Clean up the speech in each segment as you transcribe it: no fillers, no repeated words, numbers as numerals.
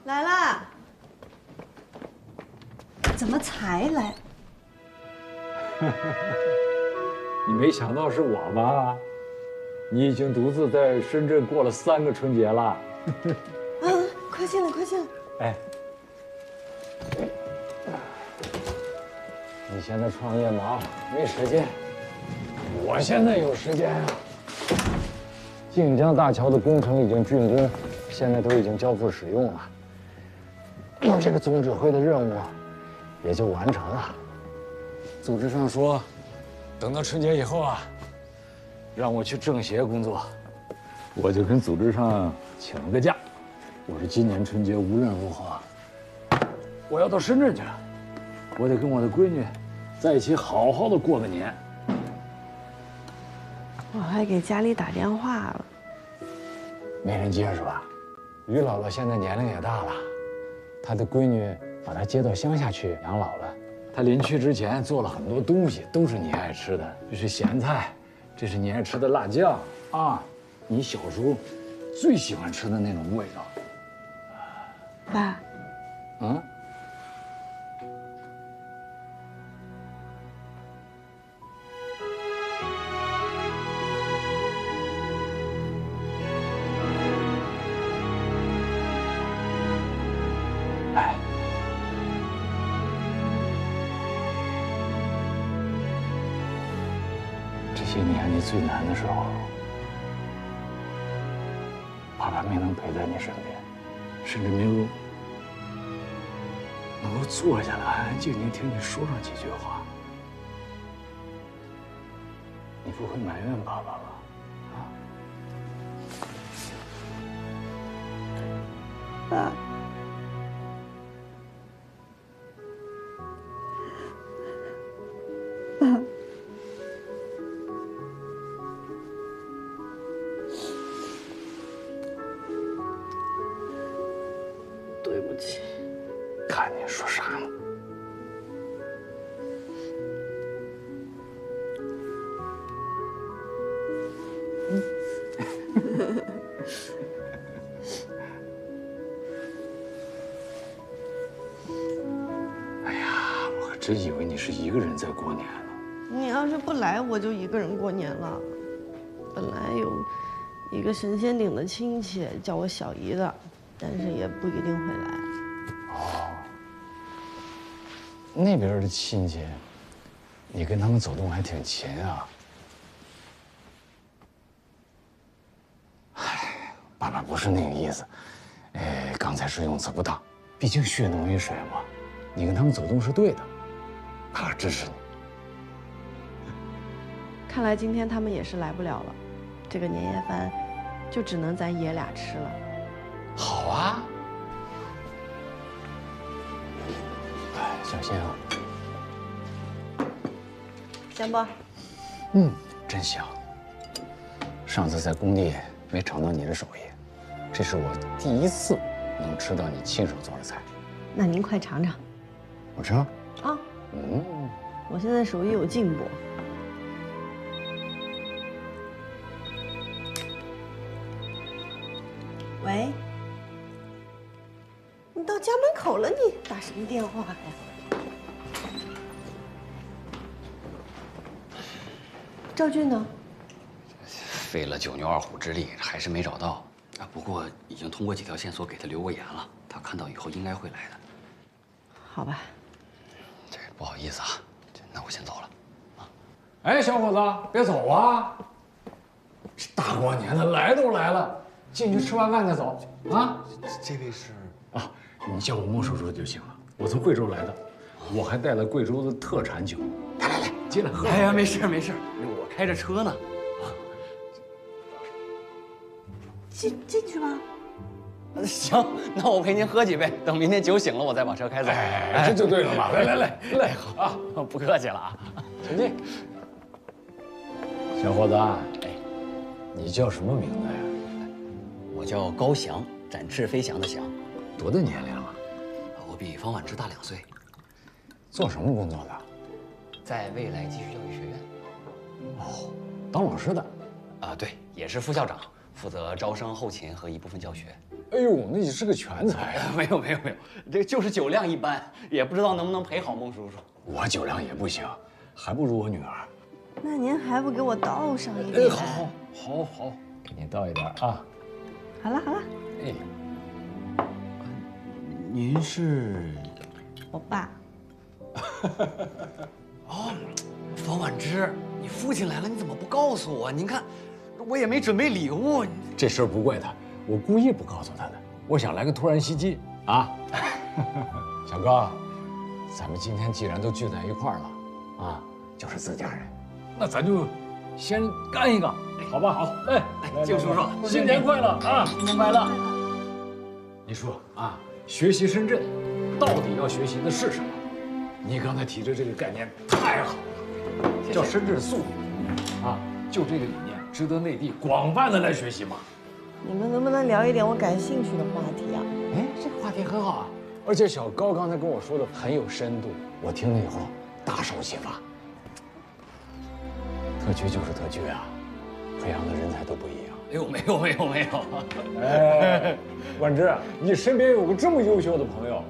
来啦！怎么才来？你没想到是我吧？你已经独自在深圳过了3个春节了。啊，快进来，快进来！哎，你现在创业忙，没时间。我现在有时间啊。晋江大桥的工程已经竣工，现在都已经交付使用了。这个总指挥的任务也就完成了。组织上说，等到春节以后啊，让我去政协工作，我就跟组织上请了个假。我说今年春节无论如何，我要到深圳去，我得跟我的闺女在一起好好的过个年。我还给家里打电话了，没人接是吧？于姥姥现在年龄也大了，她的闺女把她接到乡下去养老了。她临去之前做了很多东西，都是你爱吃的。这是咸菜，这是你爱吃的辣酱啊，你小时候最喜欢吃的那种味道。爸。嗯。哎。这些年你最难的时候，爸爸没能陪在你身边，甚至没有能够坐下来安安静静听你说上几句话。你不会埋怨爸爸吧？啊？爸。爸。对不起。看你说啥呢？哎呀，我可真以为你是一个人在过年呢。你要是不来，我就一个人过年了。本来有一个神仙岭的亲戚叫我小姨的，但是也不一定会来。哦，那边的亲戚，你跟他们走动还挺勤啊。哎，爸爸不是那个意思，刚才是用词不当，毕竟血浓于水嘛。你跟他们走动是对的，爸爸支持你。看来今天他们也是来不了了，这个年夜饭就只能咱爷俩吃了。好啊，哎，小心啊。香不？嗯，真香。上次在工地没尝到你的手艺，这是我第一次能吃到你亲手做的菜。那您快尝尝。我吃啊。啊。嗯。我现在手艺有进步。喂，你到家门口了，你打什么电话呀？赵俊呢？费了九牛二虎之力，还是没找到啊。不过已经通过几条线索给他留过言了，他看到以后应该会来的。好吧。这不好意思啊，那我先走了。啊。哎，小伙子，别走啊！大过年的来都来了，进去吃完饭再走啊。这位是啊，你叫我莫叔叔就行了。我从贵州来的，我还带了贵州的特产酒。来，进来喝。哎呀，没事没事，我开着车呢。进去吧。行，那我陪您喝几杯，等明天酒醒了，我再把车开走。哎，这就对了嘛！来，好啊，不客气了啊。请进。小伙子，哎，你叫什么名字呀？我叫高翔，展翅飞翔的翔。多大年龄了？我比方婉之大2岁。做什么工作的？在未来继续教育学院。哦，当老师的。啊，对，也是副校长，负责招生、后勤和一部分教学。哎呦，那你是个全才啊！没有，这个就是酒量一般，也不知道能不能陪好孟叔叔。我酒量也不行，还不如我女儿。那您还不给我倒上一点？好，给你倒一点啊。好了，哎，您是？我爸。哦，方婉之，你父亲来了，你怎么不告诉我？您看，我也没准备礼物。这事儿不怪他，我故意不告诉他的。我想来个突然袭击啊！小高，咱们今天既然都聚在一块儿了，啊，就是自家人，那咱就先干一个，好吧？好，来，静叔叔，新年快乐啊！新年快乐！你说啊，学习深圳，到底要学习的是什么？你刚才提的这个概念太好了，叫深圳速度啊！就这个理念，值得内地广泛的来学习嘛。你们能不能聊一点我感兴趣的话题啊？哎，这个话题很好啊，而且小高刚才跟我说的很有深度，我听了以后大受启发。特区就是特区啊，培养的人才都不一样。哎呦，没有。哎，婉之，你身边有个这么优秀的朋友，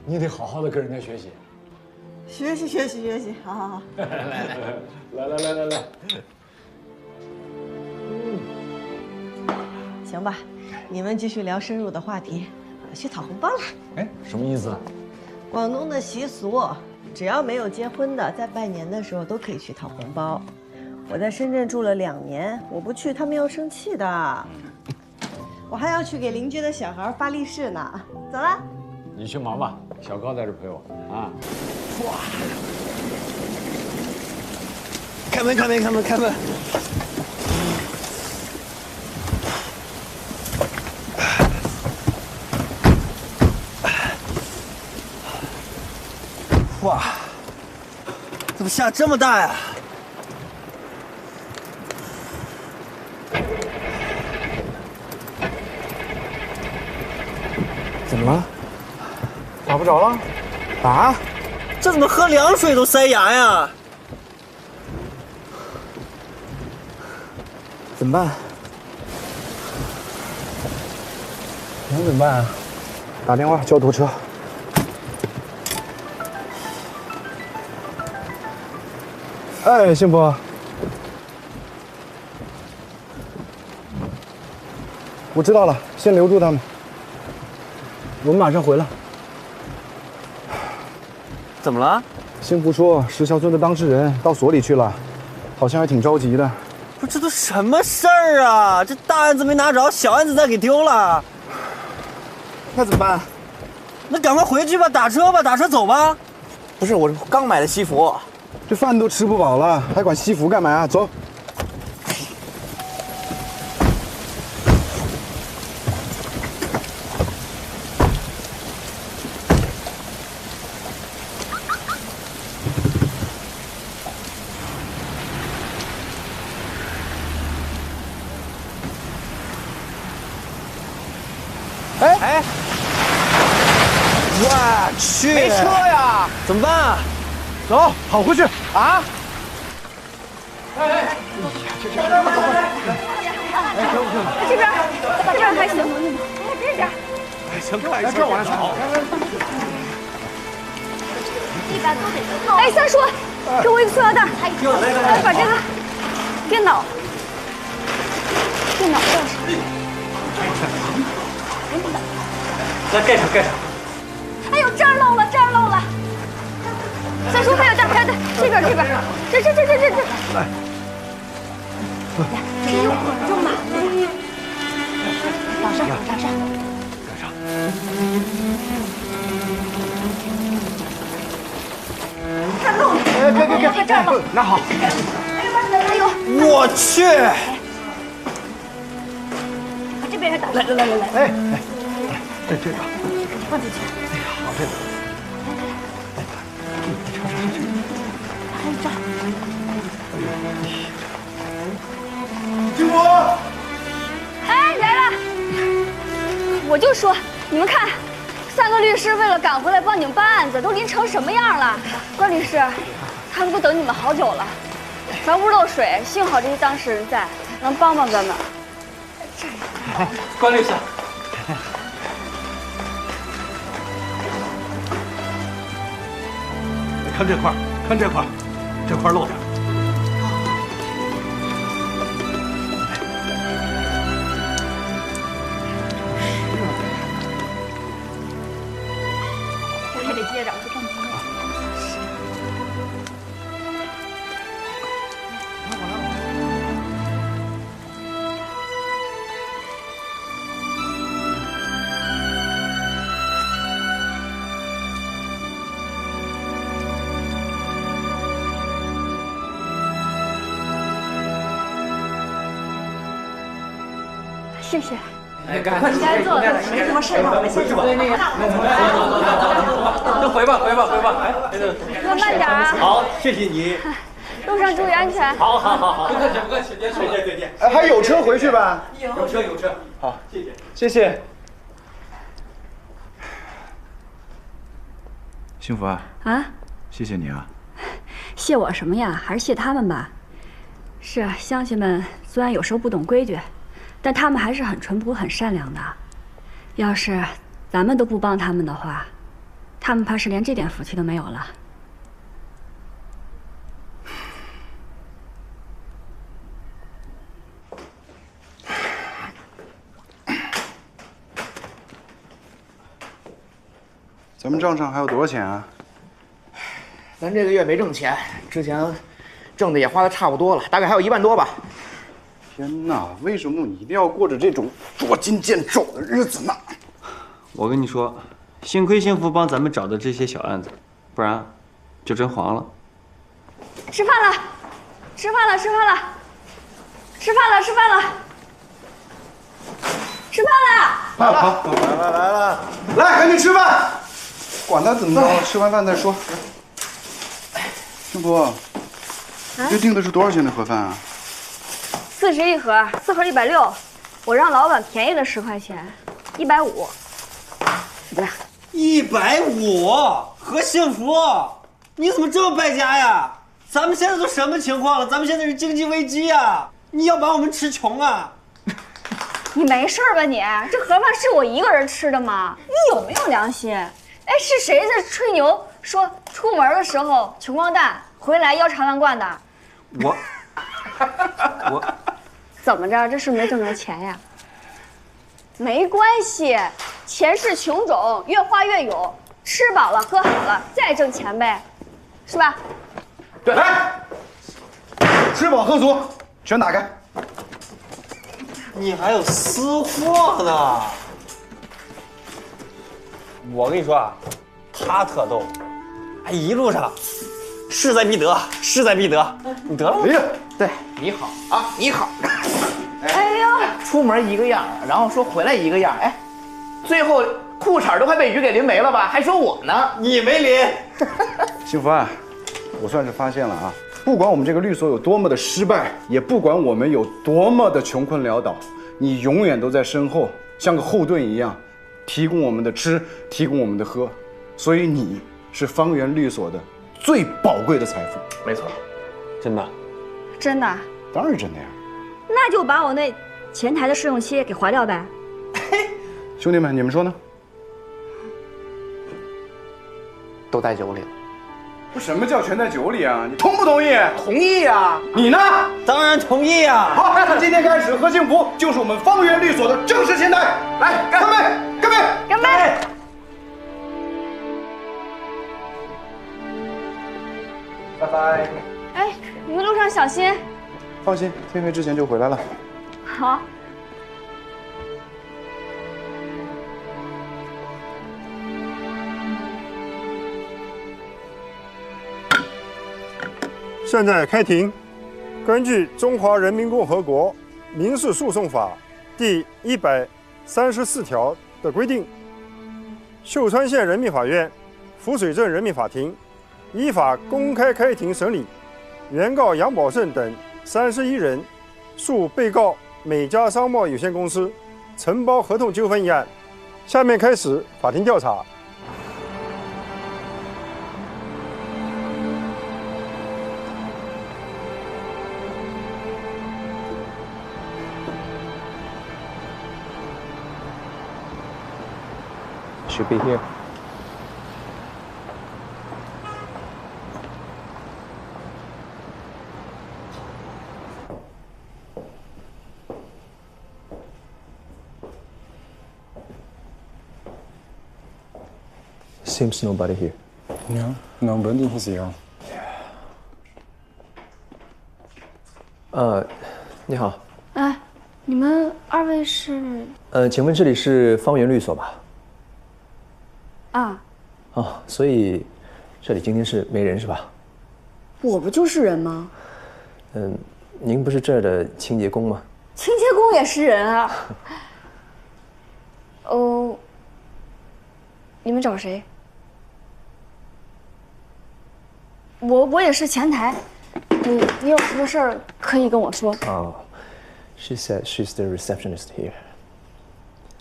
你得好好的跟人家学习。学习，好。来。行吧，你们继续聊深入的话题，我去讨红包了。哎，什么意思？广东的习俗，只要没有结婚的，在拜年的时候都可以去讨红包。我在深圳住了2年，我不去他们要生气的。我还要去给邻居的小孩发利是呢。走了。你去忙吧，小高在这陪我啊。哇！开门！哇！怎么下这么大呀？怎么了？打不着了？啊？这怎么喝凉水都塞牙呀？怎么办？能怎么办啊？打电话叫堵车。哎，幸福，我知道了，先留住他们，我们马上回来。怎么了？幸福说，石桥村的当事人到所里去了，好像还挺着急的。不是，这都什么事儿啊？这大案子没拿着，小案子再给丢了，那怎么办？那赶快回去吧，打车走吧。不是，我刚买的西服。这饭都吃不饱了，还管西服干嘛呀？走。哎，我去，没车呀，怎么办啊？走，跑回去啊！这边还行，这边。哎，行，快，这往上跑。100都得套。哎，三叔，给我一个塑料袋，来把这个电脑钥匙。来盖上。哎呦，这儿漏了。三叔还有袋，这边，这。来，这一会儿就满了。绑上。盖上。这儿漏了。别，这儿漏。拿好。哎呦，我去！把这边也打。来。哎，这个。放进去。哎呀，好，这个。还有这儿。幸福。哎，来了！我就说，你们看，3个律师为了赶回来帮你们办案子，都淋成什么样了？关律师，他们都等你们好久了。房屋漏水，幸好这些当事人在，能帮咱们。关律师，看这块，看这块，这块露点。我也得接着，我就放心了。谢谢。哎，赶快坐，没什么事吧？我们先走。那回吧。哎，哥慢点啊！好，谢谢你。路上注意安全。好。不客气，再见。哎，还有车回去吧？有车。好，谢谢。幸福啊！啊？谢谢你啊！谢我什么呀？还是谢他们吧。是啊，乡亲们虽然有时候不懂规矩，但他们还是很淳朴、很善良的。要是咱们都不帮他们的话，他们怕是连这点福气都没有了。咱们账上还有多少钱啊？咱这个月没挣钱，之前挣的也花的差不多了，大概还有1万多吧。天哪，为什么你一定要过着这种捉襟见肘的日子呢？我跟你说，幸亏幸福帮咱们找的这些小案子，不然就真黄了。吃饭了，吃饭了，吃饭了，吃饭了，吃饭了，吃饭了！好，来了，来，赶紧吃饭，管他怎么着，吃完饭再说。幸福，你这订的是多少钱的盒饭啊40一盒，4盒160，我让老板便宜了10块钱，150。怎么样150，何幸福，你怎么这么败家呀？咱们现在都什么情况了？咱们现在是经济危机呀！你要把我们吃穷啊？你没事吧你？这盒饭是我一个人吃的吗？你有没有良心？哎，是谁在吹牛说出门的时候穷光蛋，回来腰缠万贯的？我怎么着？这是没挣着钱呀？没关系，钱是穷种，越花越有。吃饱了，喝好了，再挣钱呗，是吧？对，来，吃饱喝足，全打开。你还有私货呢！我跟你说啊，他特逗，哎，一路上势在必得，势在必得。你得了吗？哎呀，对，你好啊，你好。哎呦，出门一个样，然后说回来一个样，哎，最后裤衩都快被雨给淋没了吧？还说我呢，你没淋。幸福啊，我算是发现了啊，不管我们这个律所有多么的失败，也不管我们有多么的穷困潦倒，你永远都在身后像个后盾一样，提供我们的吃，提供我们的喝，所以你是方圆律所的最宝贵的财富。没错，真的。真的？当然是真的呀。那就把我那前台的试用期给划掉呗。兄弟们，你们说呢？都在酒里了。什么叫全在酒里啊？你同不同意？同意呀。你呢？当然同意呀。好，从今天开始，何幸福就是我们方圆律所的正式前台。来，干杯！干杯！干杯！拜拜。哎，你们路上小心。放心，天黑之前就回来了。好。现在开庭。根据《中华人民共和国民事诉讼法》第134条的规定，秀川县人民法院、浮水镇人民法庭依法公开开庭审理原告杨宝胜等31人诉被告美家商贸有限公司承包合同纠纷一案。下面开始法庭调查。Should be here. seems nobody here. No, nobody is here. 你好。哎，你们2位是？请问这里是方圆律所吧？啊。哦，所以这里今天是没人是吧？我不就是人吗？您不是这儿的清洁工吗？清洁工也是人啊。哦，你们找谁？我也是前台，你有什么事儿可以跟我说。哦 ，She said she's the receptionist here.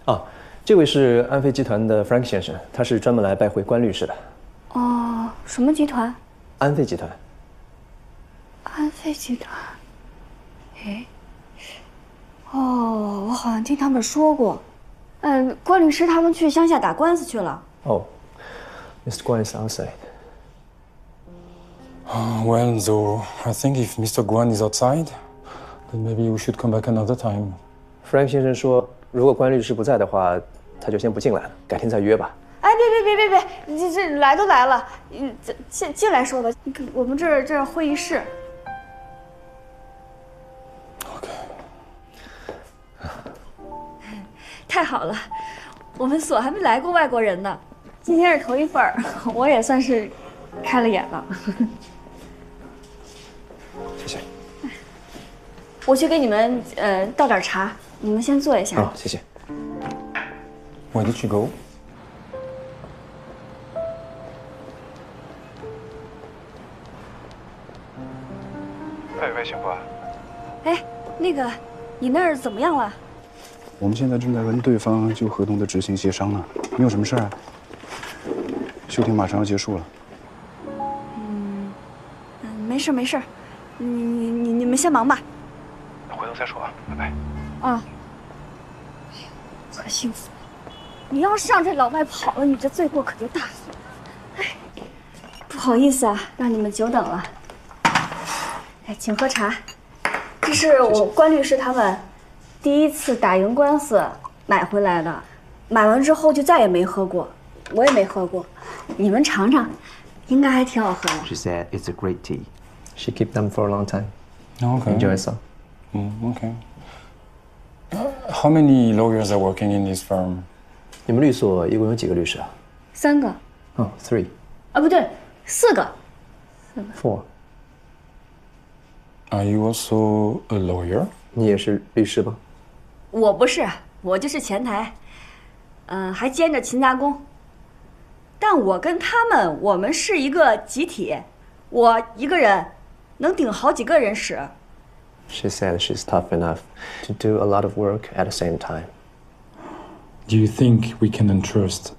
啊，这位是安飞集团的 Frank 先生，他是专门来拜会关律师的。哦，什么集团？安飞集团。安飞集团。哎，哦，我好像听他们说过。关律师他们去乡下打官司去了。哦 ，Mr. Guan is outside. Well, though, I think if Mr. Guan is outside, then maybe we should come back another time. Frank 先生说，如果关律师不在的话，他就先不进来了，改天再约吧。哎，别，你这来都来了，进来说吧。我们这儿会议室。太好了，我们所还没来过外国人呢，今天是头一份儿，我也算是开了眼了。谢谢。我去给你们倒点茶，你们先坐一下。好，谢谢。Where did you go? 喂，幸福啊。哎，那个，你那儿怎么样了？我们现在正在跟对方就合同的执行协商呢。你有什么事啊？休庭马上要结束了。没事，你们先忙吧。回头再说啊，拜拜。啊。可幸福，你要是让这老外跑了，你这罪过可就大了。哎，不好意思啊，让你们久等了。哎，请喝茶。这是我关律师他们第一次打赢官司买回来的，买完之后就再也没喝过，我也没喝过。你们尝尝，应该还挺好喝的。She said it's a great tea. She kept them for a long time. Okay. Enjoy some. Okay. How many lawyers are working in this firm? 你们律所一共有几个律师啊？3个。哦，3. 啊，不对，4个。4. Are you also a lawyer? 你也是律师吧？我不是，我就是前台，还兼着勤杂工。但我跟他们，我们是一个集体，我一个人能顶好几个人使。She said she's tough enough to do a lot of work at the same time. Do you think we can entrust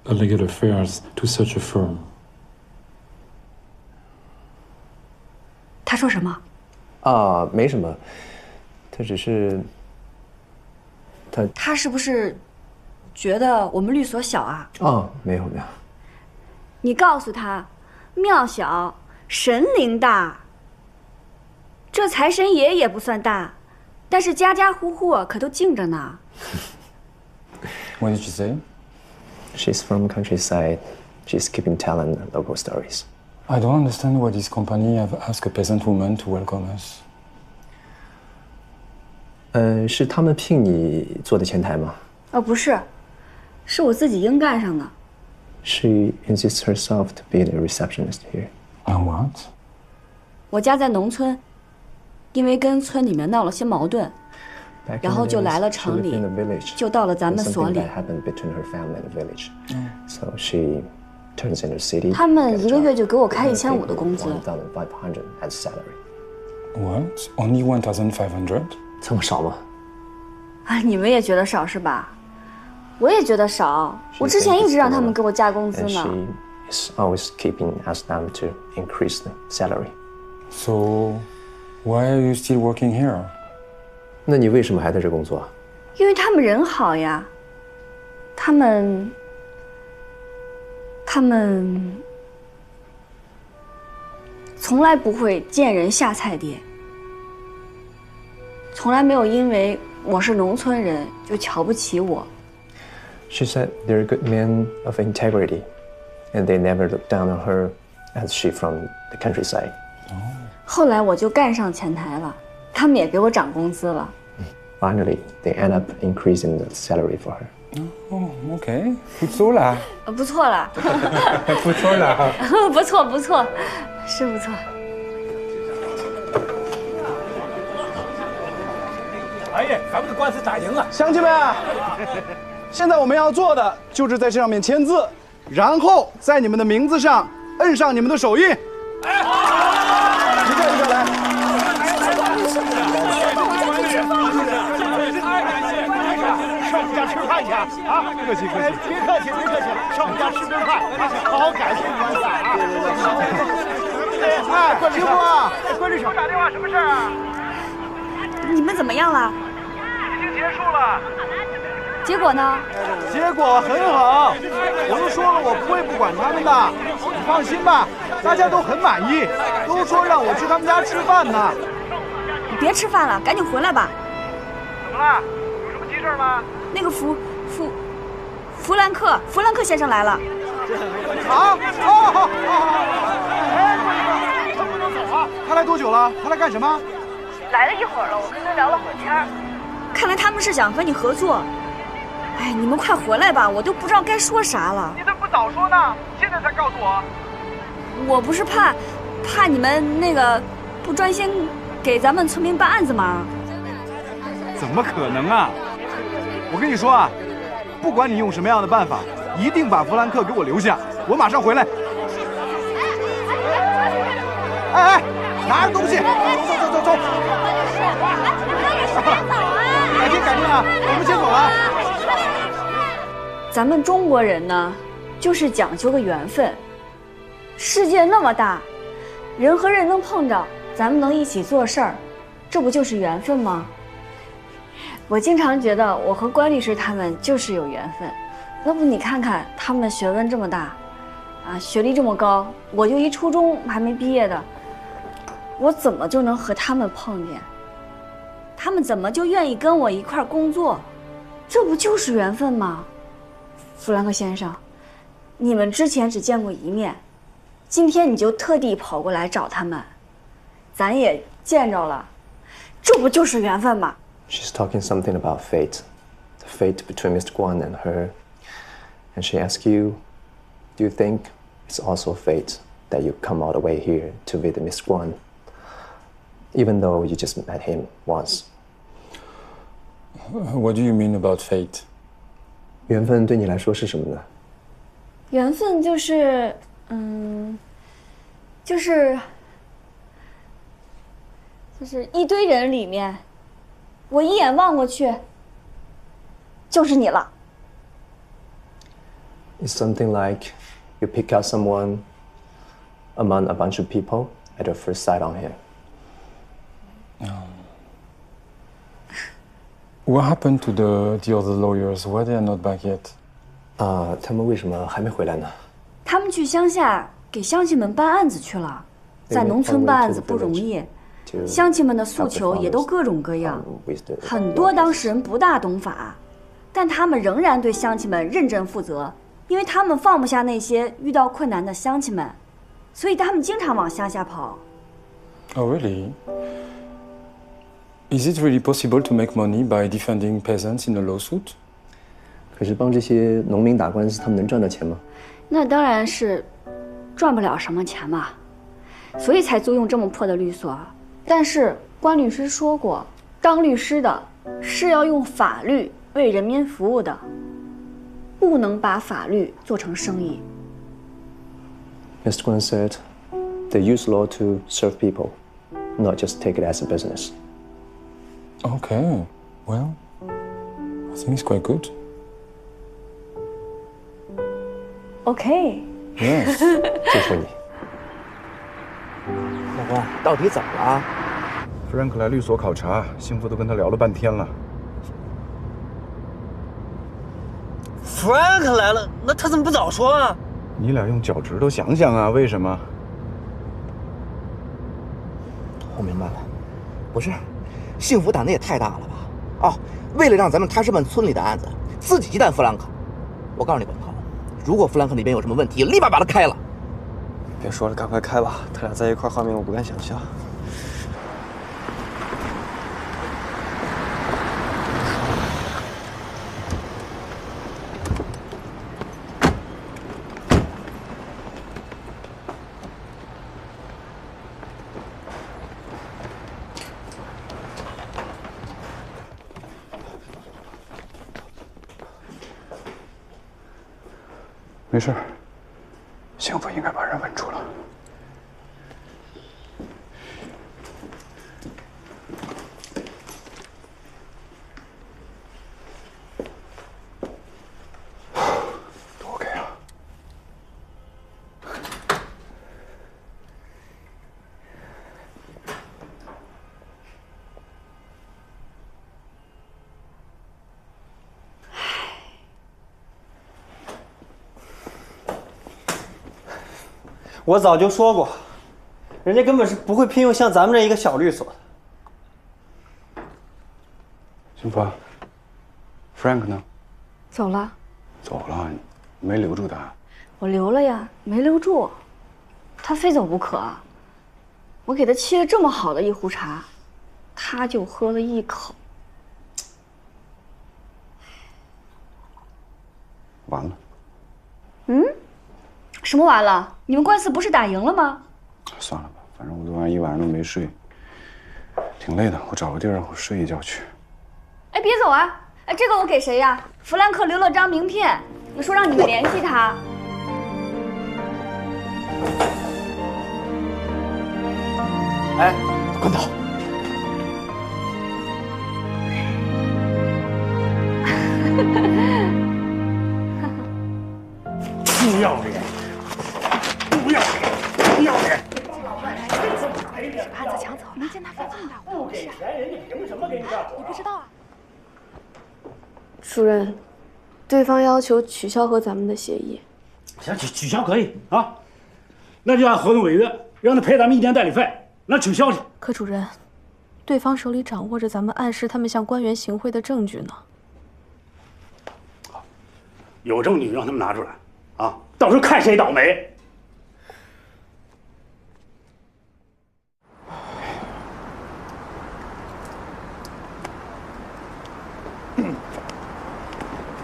a legal affairs to such a firm? 他说什么？啊，没什么，他只是他是不是觉得我们律所小啊？哦，没有。你告诉他，庙小神灵大。这财神爷也不算大，但是家家户户可都敬着呢。What did she say? She's from countryside. She's keeping telling local stories. I don't understand why this company have asked a peasant woman to welcome us. 是他们聘你做的前台吗？不是，是我自己硬干上的。She insists herself to be the receptionist here. What? 我家在农村，因为跟村里面闹了些矛盾，然后就来了城里，就到了咱们所里。So she turns into city. 他们1个月就给我开1500的工资。1,500 as salary. What? Only 1,500? 这么少吗？啊，你们也觉得少是吧？我也觉得少。我之前一直让他们给我加工资呢。She is always keeping us them to increase the salary. So, why are you still working here? 那你为什么还在这工作啊？因为他们人好呀。他们从来不会见人下菜碟，从来没有因为我是农村人就瞧不起我。She said they're good men of integrity. and they never looked down on her as she from the countryside. 后来我就干上前台了，他们也给我涨工资了。Finally, they end up increasing the salary for her. Oh, OK， 不错啦，不错了，不错啦，不错不错，是不错。哎呀，咱们的官司打赢了！乡亲们，现在我们要做的就是在这上面签字，然后在你们的名字上摁上你们的手印。一个一个来。上我们家吃饭去啊！客气客气，别客气别客气，上我们家吃顿饭，好好感谢关司啊！哎，关师傅啊，关律师，打电话什么事儿啊？你们怎么样了？已经结束了。结果呢？结果很好，我都说了我不会不管他们的，你放心吧，大家都很满意，都说让我去他们家吃饭呢。你别吃饭了，赶紧回来吧。怎么了？有什么急事吗？那个弗兰克先生来了。啊！哦！哎，他不能走啊！他来多久了？他来干什么？来了一会儿了，我跟他聊了会儿天。看来他们是想和你合作。哎，你们快回来吧，我都不知道该说啥了。你怎么不早说呢？现在才告诉我。我不是怕你们那个不专心给咱们村民办案子吗？怎么可能啊！我跟你说啊，不管你用什么样的办法，一定把弗兰克给我留下，我马上回来。哎，拿着东西，走。改天啊，我们先走了。咱们中国人呢，就是讲究个缘分。世界那么大，人和人能碰着，咱们能一起做事儿，这不就是缘分吗？我经常觉得我和关律师他们就是有缘分。要不你看看他们学问这么大，啊，学历这么高，我就一初中还没毕业的，我怎么就能和他们碰见？他们怎么就愿意跟我一块儿工作？这不就是缘分吗？弗兰克先生，你们之前只见过一面，今天你就特地跑过来找他们，咱也见着了，这不就是缘分吗？ She's talking something about fate, the fate between Mr. Guan and her. And she asks you, do you think it's also fate that you come all the way here to visit Mr. Guan, even though you just met him once? What do you mean about fate? 缘分对你来说是什么呢？缘分就是，就是一堆人里面，我一眼望过去，就是你了。It's something like you pick out someone among a bunch of people at your first sight on him. What happened to the other lawyers? Why they are not back yet? 他们为什么还没回来呢？他们去乡下给乡亲们办案子去了，在农村办案子不容易，乡亲们的诉求也都各种各样，很多当事人不大懂法，但他们仍然对乡亲们认真负责，因为他们放不下那些遇到困难的乡亲们，所以他们经常往乡下跑。Oh, really? Is it really possible to make money by defending peasants in a lawsuit? 可是帮这些农民打官司，他们能赚到钱吗？那当然是赚不了什么钱嘛，所以才租用这么破的律所。但是关律师说过，当律师的是要用法律为人民服务的，不能把法律做成生意。Mr. Guan said, they use law to serve people, not just take it as a business. Okay, well, I think it's quite good. OK. Yes. 就说你。老公，到底怎么了？弗兰克来律所考察，幸福都跟他聊了半天了。弗兰克来了，那他怎么不早说啊？你俩用脚趾头想想啊，为什么？我明白了，不是，幸福胆子也太大了吧？哦，为了让咱们踏实办村里的案子，自己鸡蛋弗兰克。我告诉你，广靠，如果弗兰克那边有什么问题，立马把他开了。别说了，赶快开吧！他俩在一块画面我不敢想象。没事，幸福应该把人稳住了。都 OK 啊。我早就说过，人家根本是不会聘用像咱们这一个小律所的。幸福 ，Frank 呢？走了。走了，没留住他。我留了呀，没留住，他非走不可。我给他沏了这么好的一壶茶，他就喝了一口。完了。嗯？什么完了？你们官司不是打赢了吗？算了吧，反正我昨晚一晚上都没睡，挺累的。我找个地儿让我睡一觉去。哎，别走啊！哎，这个我给谁呀？弗兰克留了张名片，说让你们联系他。哎，关导。不要脸！不要脸！不要脸！案子抢走了，没见他犯这么大祸。不给钱，人家凭什么给你干活？你不知道啊？主任，对方要求取消和咱们的协议。行，取消可以啊，那就按合同违约，让他赔咱们1年代理费，那取消去。可主任，对方手里掌握着咱们暗示他们向官员行贿的证据呢。有证据让他们拿出来，啊，到时候看谁倒霉。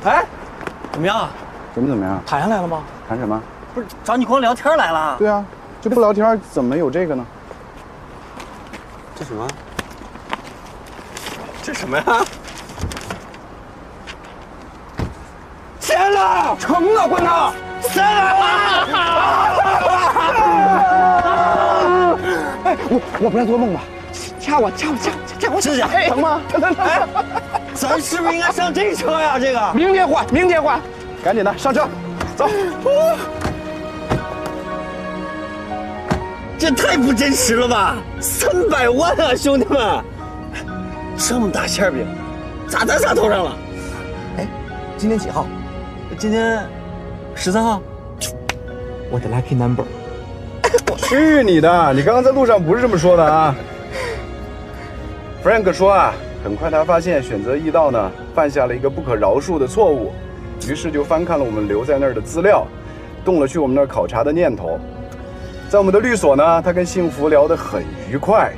哎，怎么样啊？怎么样？谈下来了吗？谈什么？不是找你光聊天来了？对啊，这不聊天怎么有这个呢？这什么？这什么呀？签了，成了，关导，签了！哎，我不在做梦吧？掐我！试试，疼吗？疼！哎，咱是不是应该上这车呀？这个明天换，赶紧的，上车，走。这太不真实了吧！300万啊，兄弟们！这么大馅饼，咋咱仨头上了？哎，今天几号？今天13号。我的 lucky number。去你的！你刚刚在路上不是这么说的啊。Frank 说啊，很快他发现选择驿道呢，犯下了一个不可饶恕的错误，于是就翻看了我们留在那儿的资料，动了去我们那儿考察的念头。在我们的律所呢，他跟幸福聊得很愉快，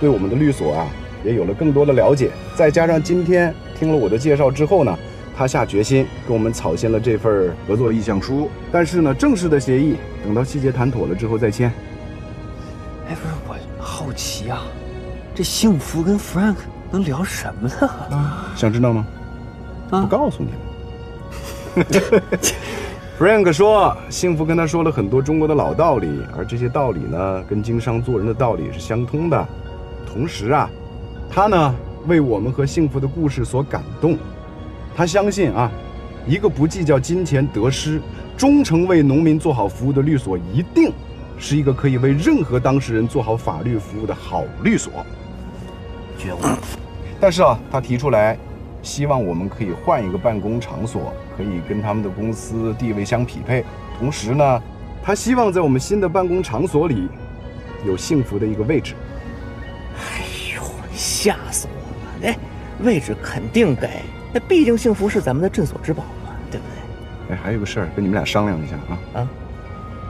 对我们的律所啊也有了更多的了解。再加上今天听了我的介绍之后呢，他下决心跟我们草签了这份合作意向书。但是呢，正式的协议等到细节谈妥了之后再签。哎，不是，我好奇啊，这幸福跟 Frank 能聊什么呢？想知道吗？不告诉你了。Frank 说，幸福跟他说了很多中国的老道理，而这些道理呢，跟经商做人的道理是相通的。同时啊，他呢为我们和幸福的故事所感动。他相信啊，一个不计较金钱得失、忠诚为农民做好服务的律所，一定是一个可以为任何当事人做好法律服务的好律所。觉悟。但是啊，他提出来，希望我们可以换一个办公场所，可以跟他们的公司地位相匹配。同时呢，他希望在我们新的办公场所里有幸福的一个位置。哎呦，吓死我了！哎，位置肯定给，那毕竟幸福是咱们的镇所之宝嘛，对不对？哎，还有个事儿跟你们俩商量一下啊。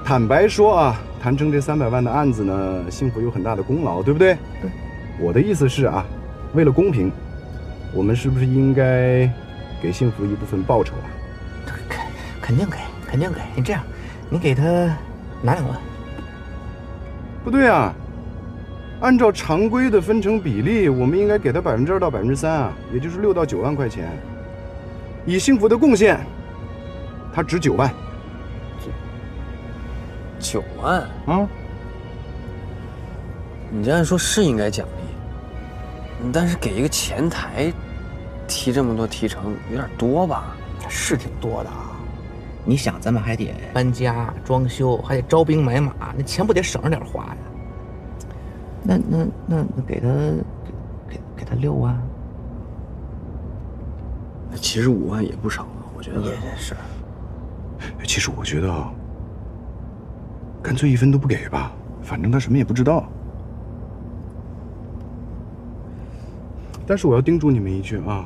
坦白说啊，谈成这300万的案子呢，幸福有很大的功劳，对不对？对。我的意思是啊，为了公平，我们是不是应该给幸福一部分报酬啊？肯定给，肯定给。你这样，你给他拿2万。不对啊，按照常规的分成比例，我们应该给他2%到3%啊，也就是6到9万块钱。以幸福的贡献，他值9万。9万啊？你这样说是应该奖励，但是给一个前台提这么多提成有点多吧？是挺多的啊。你想，咱们还得搬家、装修，还得招兵买马，那钱不得省着点花呀？那给他6万。其实5万也不少了，我觉得也是。其实我觉得啊，干脆1分都不给吧，反正他什么也不知道。但是我要叮嘱你们一句啊，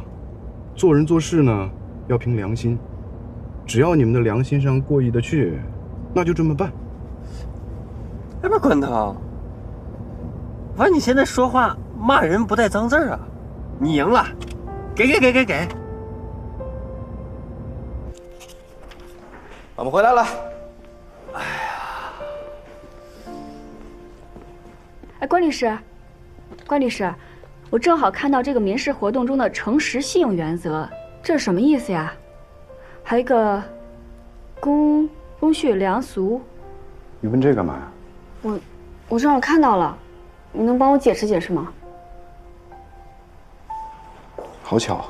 做人做事呢要凭良心，只要你们的良心上过意得去，那就这么办。哎，不是关涛，反正你现在说话骂人不带脏字啊！你赢了，给。我们回来了。哎，关律师，我正好看到这个民事活动中的诚实信用原则，这是什么意思呀？还有一个公序良俗。你问这干嘛呀？我正好看到了，你能帮我解释解释吗？好巧，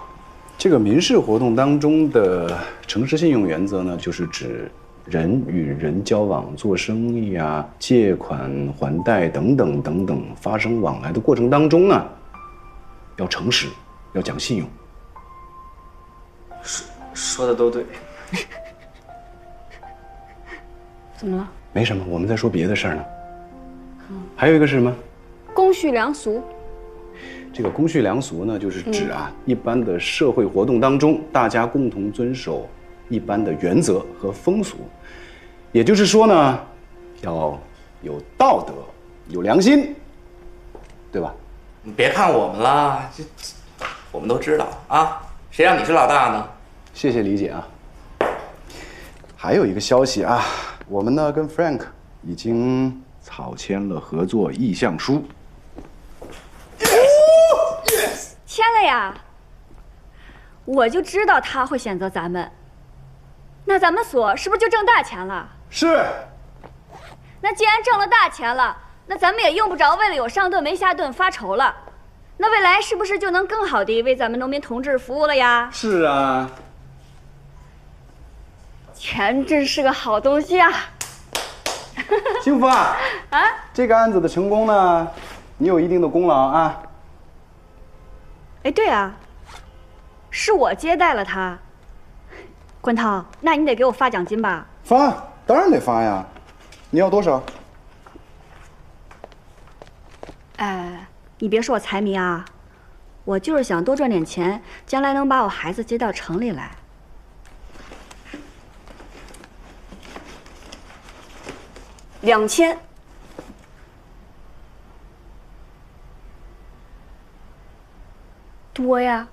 这个民事活动当中的诚实信用原则呢，就是指人与人交往、做生意啊、借款还贷等等发生往来的过程当中呢，要诚实，要讲信用。说的都对。怎么了？没什么，我们在说别的事儿呢。还有一个是什么？公序良俗。这个公序良俗呢，就是指啊，一般的社会活动当中，大家共同遵守一般的原则和风俗。也就是说呢，要有道德，有良心，对吧？你别看我们了，我们都知道啊，谁让你是老大呢？谢谢理解啊。还有一个消息啊，我们呢跟 Frank 已经草签了合作意向书。签了呀！我就知道他会选择咱们，那咱们所是不是就挣大钱了？是。那既然挣了大钱了，那咱们也用不着为了有上顿没下顿发愁了。那未来是不是就能更好地为咱们农民同志服务了呀？是啊。钱真是个好东西啊！幸福啊！这个案子的成功呢，你有一定的功劳啊。哎，对啊，是我接待了他。关涛，那你得给我发奖金吧？发，当然得发呀。你要多少？你别说我财迷啊，我就是想多赚点钱，将来能把我孩子接到城里来。2000。多呀。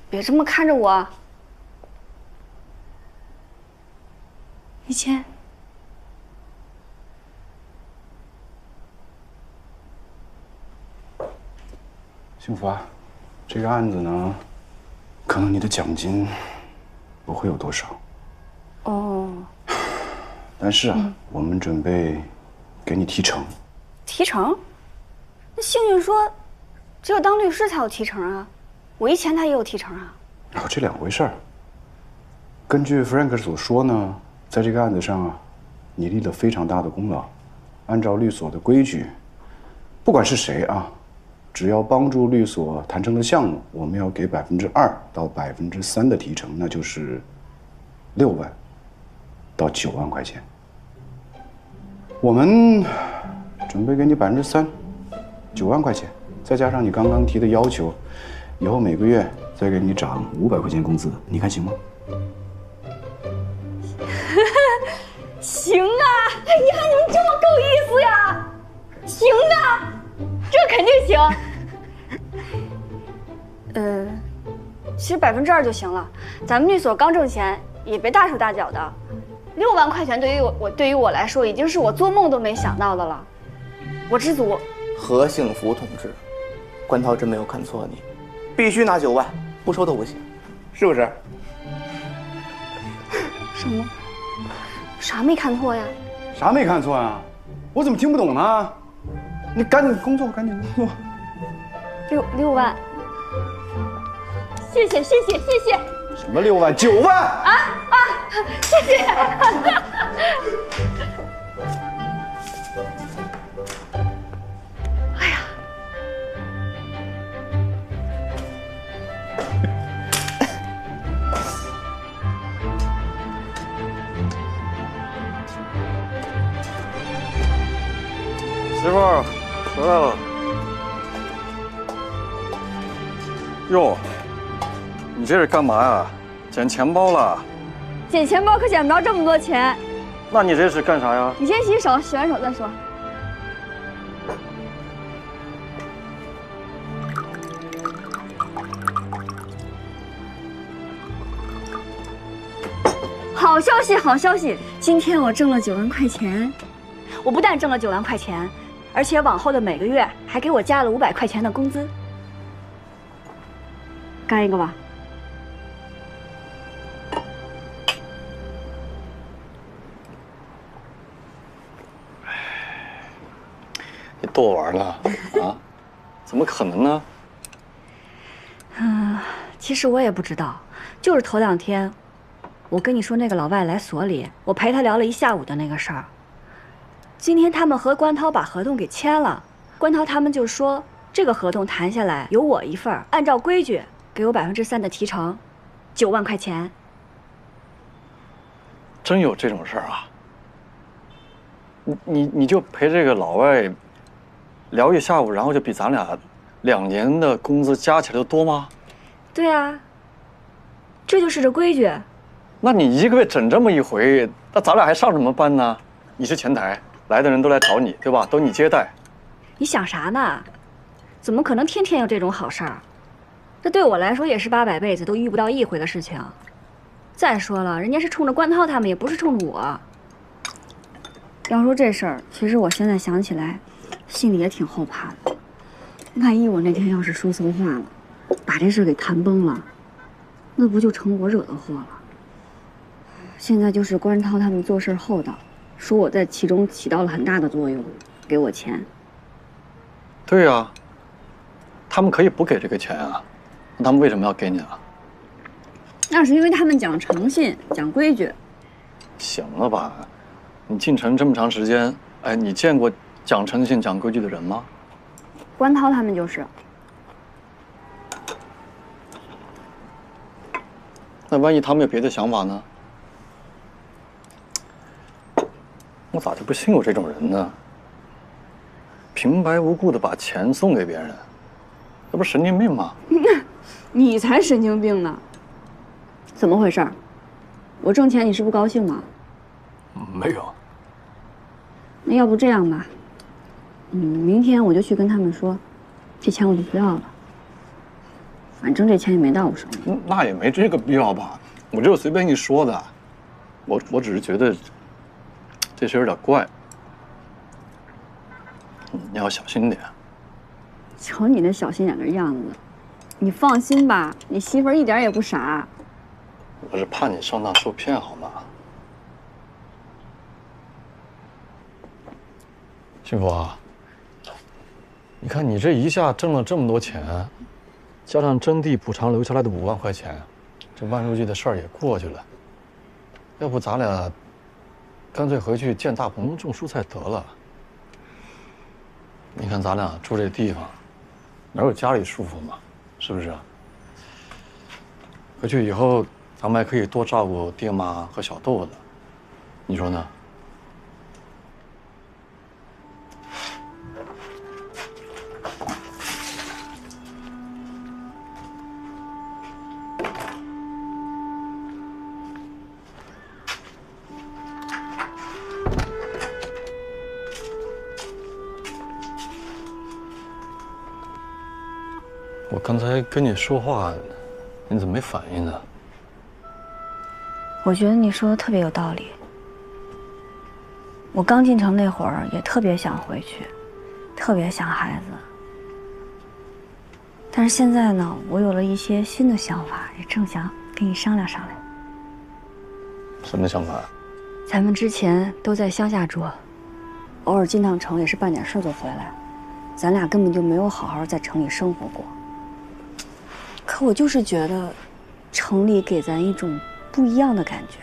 别这么看着我。1000。幸福啊，这个案子呢，可能你的奖金不会有多少。哦。但是啊，我们准备给你提成。提成？那幸运说，只有当律师才有提成啊，我前台也有提成啊。这两回事儿。根据 Frank 所说呢，在这个案子上啊，你立了非常大的功劳。按照律所的规矩，不管是谁啊，只要帮助律所谈成的项目，我们要给2%到3%的提成，那就是6万到9万块钱。我们准备给你3%，9万块钱，再加上你刚刚提的要求，以后每个月再给你涨500块钱工资，你看行吗？行啊！哎呀，你们这么够意思呀！行的，这肯定行。其实2%就行了。咱们律所刚挣钱，也别大手大脚的。6万块钱对于我来说，已经是我做梦都没想到的了。我知足。何幸福同志，关涛真没有看错你，必须拿9万，不收都不行，是不是？什么？啥没看错呀？啥没看错呀？我怎么听不懂呢？你赶紧工作，赶紧工作。6万。谢谢。什么6万？9万！谢谢。哎呀，媳妇儿回来了。哟，你这是干嘛呀？捡钱包了？捡钱包可捡不着这么多钱。那你这是干啥呀？你先洗手，洗完手再说。好消息，好消息！今天我挣了9万块钱。我不但挣了9万块钱，而且往后的每个月还给我加了500块钱的工资。干一个吧。你逗我玩呢？啊？怎么可能呢？其实我也不知道，就是头2天，我跟你说那个老外来所里，我陪他聊了1下午的那个事儿。今天他们和关涛把合同给签了，关涛他们就说这个合同谈下来有我一份儿，按照规矩给我3%的提成，9万块钱。真有这种事儿啊？你就陪这个老外聊1下午，然后就比咱俩2年的工资加起来都多吗？对啊，这就是这规矩。那你1个月整这么一回，那咱俩还上什么班呢？你是前台，来的人都来找你，对吧？都你接待。你想啥呢？怎么可能天天有这种好事儿？这对我来说也是800辈子都遇不到1回的事情。再说了，人家是冲着关涛他们，也不是冲着我。要说这事儿，其实我现在想起来，心里也挺后怕的。万一我那天要是说错话了，把这事儿给谈崩了，那不就成我惹的祸了？现在就是关涛他们做事厚道，说我在其中起到了很大的作用，给我钱。对呀，他们可以不给这个钱啊，那他们为什么要给你啊？那是因为他们讲诚信、讲规矩。行了吧，你进城这么长时间，哎，你见过讲诚信、讲规矩的人吗？关涛他们就是。那万一他们有别的想法呢？我咋就不信有这种人呢？平白无故的把钱送给别人，那不是神经病吗？你才神经病呢！怎么回事？我挣钱你是不高兴吗？没有。那要不这样吧，明天我就去跟他们说，这钱我就不要了。反正这钱也没到我手里。那也没这个必要吧？我就是随便一说的，我只是觉得这事有点怪，你要小心点。瞅你那小心眼的样子，你放心吧，你媳妇儿一点也不傻。我是怕你上当受骗，好吗？幸福啊，你看你这一下挣了这么多钱，加上征地补偿留下来的5万块钱，这万书记的事儿也过去了。要不咱俩干脆回去见大鹏种蔬菜得了。你看咱俩住这地方，哪有家里舒服嘛？是不是？回去以后，咱们还可以多照顾爹妈和小豆子，你说呢？我刚才跟你说话，你怎么没反应呢？我觉得你说的特别有道理。我刚进城那会儿也特别想回去，特别想孩子。但是现在呢，我有了一些新的想法，也正想跟你商量商量。什么想法？咱们之前都在乡下住，偶尔进趟城也是办点事就回来，咱俩根本就没有好好在城里生活过。可我就是觉得，城里给咱一种不一样的感觉。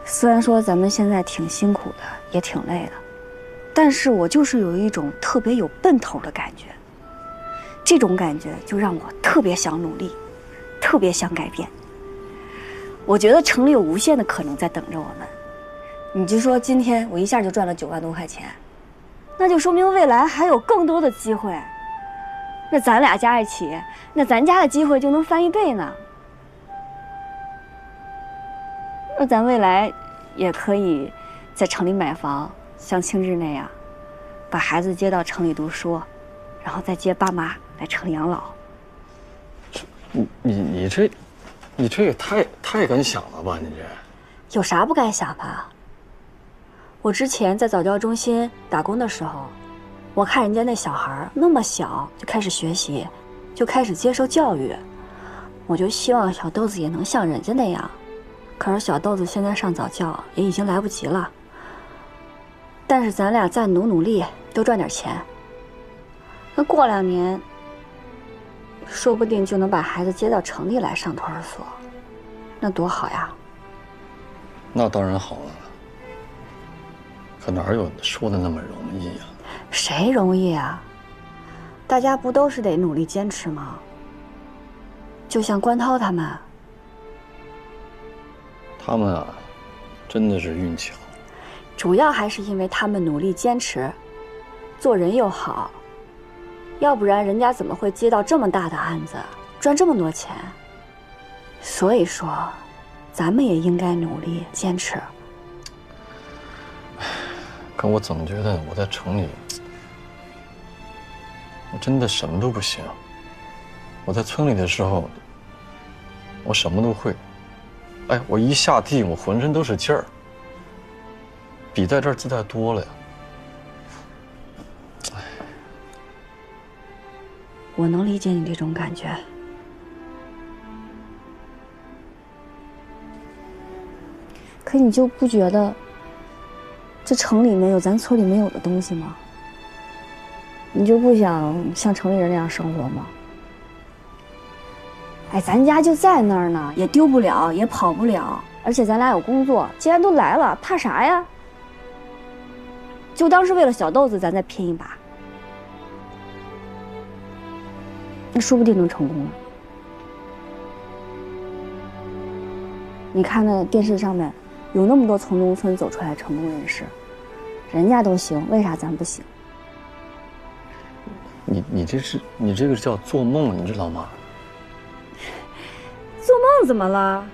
虽然说咱们现在挺辛苦的，也挺累的，但是我就是有一种特别有奔头的感觉。这种感觉就让我特别想努力，特别想改变。我觉得城里有无限的可能在等着我们。你就说今天我一下就赚了9万多块钱，那就说明未来还有更多的机会。那咱俩加一起，那咱家的机会就能翻1倍呢。那咱未来也可以在城里买房，像庆志那样，把孩子接到城里读书，然后再接爸妈来城里养老。你这也太敢想了吧？你这有啥不敢想的？我之前在早教中心打工的时候，我看人家那小孩那么小就开始学习，就开始接受教育，我就希望小豆子也能像人家那样。可是小豆子现在上早教也已经来不及了。但是咱俩再努力，多赚点钱，那过2年，说不定就能把孩子接到城里来上托儿所，那多好呀！那当然好了，可哪有说的那么容易呀？谁容易啊？大家不都是得努力坚持吗？就像关涛他们。他们啊，真的是运气好。主要还是因为他们努力坚持，做人又好，要不然人家怎么会接到这么大的案子，赚这么多钱？所以说，咱们也应该努力坚持。可我总觉得我在城里，我真的什么都不行。我在村里的时候，我什么都会。哎，我一下地，我浑身都是劲儿，比在这儿自在多了呀。哎，我能理解你这种感觉。可你就不觉得这城里面有咱村里没有的东西吗？你就不想像城里人那样生活吗？哎，咱家就在那儿呢，也丢不了，也跑不了，而且咱俩有工作，既然都来了，怕啥呀？就当是为了小豆子，咱再拼一把，那说不定能成功呢。你看那电视上面有那么多从农村走出来的成功人士，人家都行，为啥咱不行？你这个叫做梦，你知道吗？做梦怎么了？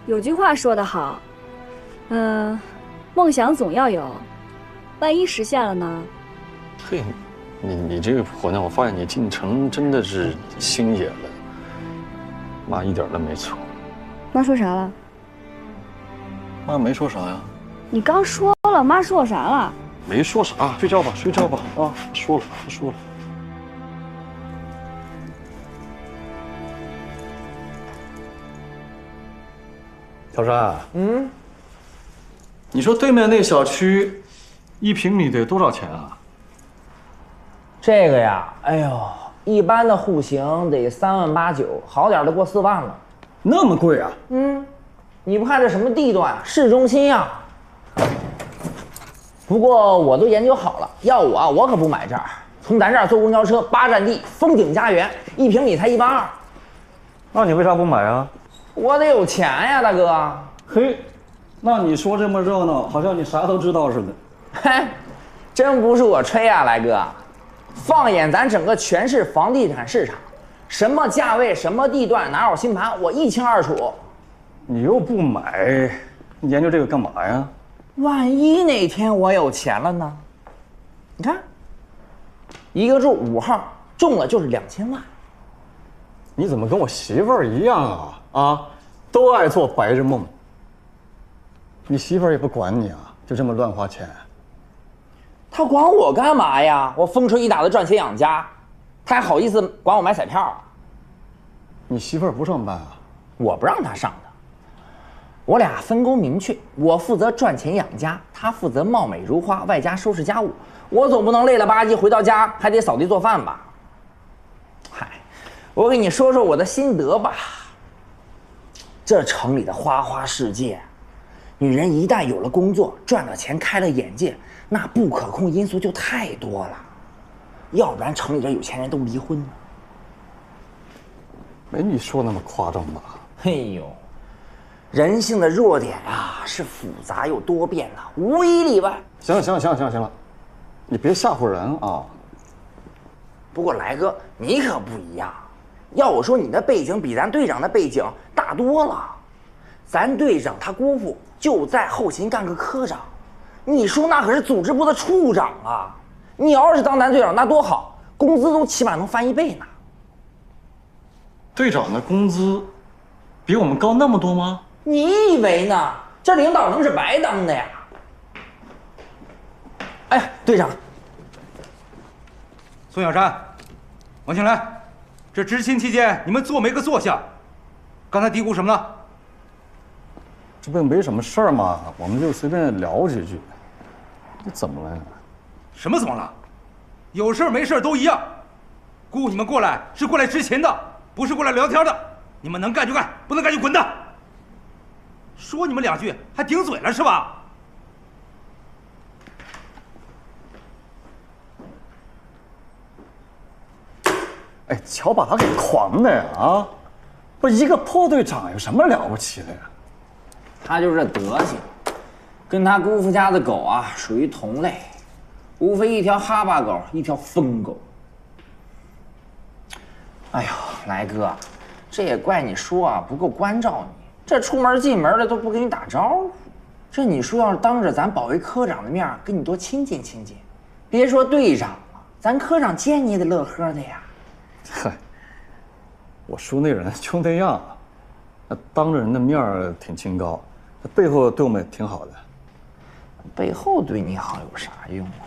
有句话说得好，梦想总要有，万一实现了呢？嘿，你这个婆娘，我发现你进城真的是心野了。妈一点都没错。妈说啥了？妈没说啥呀。你刚说了，妈说我啥了？没说啥，睡觉吧，睡觉吧啊！说了，说了。小山，你说对面那小区1平米得多少钱啊？这个呀，哎呦，一般的户型得3万8、9，好点的过4万了。那么贵啊？你不看这什么地段，市中心呀。不过我都研究好了，要我可不买这儿。从咱这儿坐公交车8站地，风景家园，1平米才1万2。那你为啥不买啊？我得有钱呀，大哥。嘿，那你说这么热闹，好像你啥都知道似的。嘿，真不是我吹啊，来哥。放眼咱整个全市房地产市场，什么价位、什么地段、哪有新盘，我一清二楚。你又不买，你研究这个干嘛呀？万一哪天我有钱了呢？你看，一个住5号，中了就是2000万。你怎么跟我媳妇儿一样啊？啊，都爱做白日梦。你媳妇儿也不管你啊，就这么乱花钱。她管我干嘛呀？我风吹雨打的赚钱养家，她还好意思管我买彩票啊？你媳妇儿不上班啊？我不让她上的。我俩分工明确，我负责赚钱养家，她负责貌美如花，外加收拾家务。我总不能累了吧唧回到家还得扫地做饭吧？嗨，我给你说说我的心得吧。这城里的花花世界，女人一旦有了工作，赚了钱，开了眼界，那不可控因素就太多了。要不然城里的有钱人都离婚了。没你说那么夸张吧？哎呦，人性的弱点啊，是复杂又多变的，无一例外。行了，你别吓唬人啊！不过来哥，你可不一样。要我说，你的背景比咱队长的背景大多了。咱队长他姑父就在后勤干个科长，你说那可是组织部的处长啊！你要是当咱队长，那多好，工资都起码能翻1倍呢。队长的工资比我们高那么多吗？你以为呢？这领导能是白当的呀？哎呀，队长，宋小山，王庆来，这执勤期间你们坐没个坐下？刚才嘀咕什么呢？这不没什么事儿嘛，我们就随便聊几句。这怎么了呀？什么怎么了？有事没事都一样。雇你们过来是过来执勤的，不是过来聊天的。你们能干就干，不能干就滚蛋。说你们2句还顶嘴了是吧？哎，瞧把他给狂的呀！啊，不，一个破队长有什么了不起的呀？他就这德行，跟他姑父家的狗啊属于同类，无非一条哈巴狗，一条疯狗。哎呦，来哥，这也怪你说啊不够关照你，这出门进门的都不跟你打招呼。这你说要是当着咱保卫科长的面跟你多亲近亲近，别说队长了，咱科长见你也得乐呵的呀。嗨，我叔那人就那样，当着人的面挺清高，背后对我们挺好的。背后对你好有啥用啊？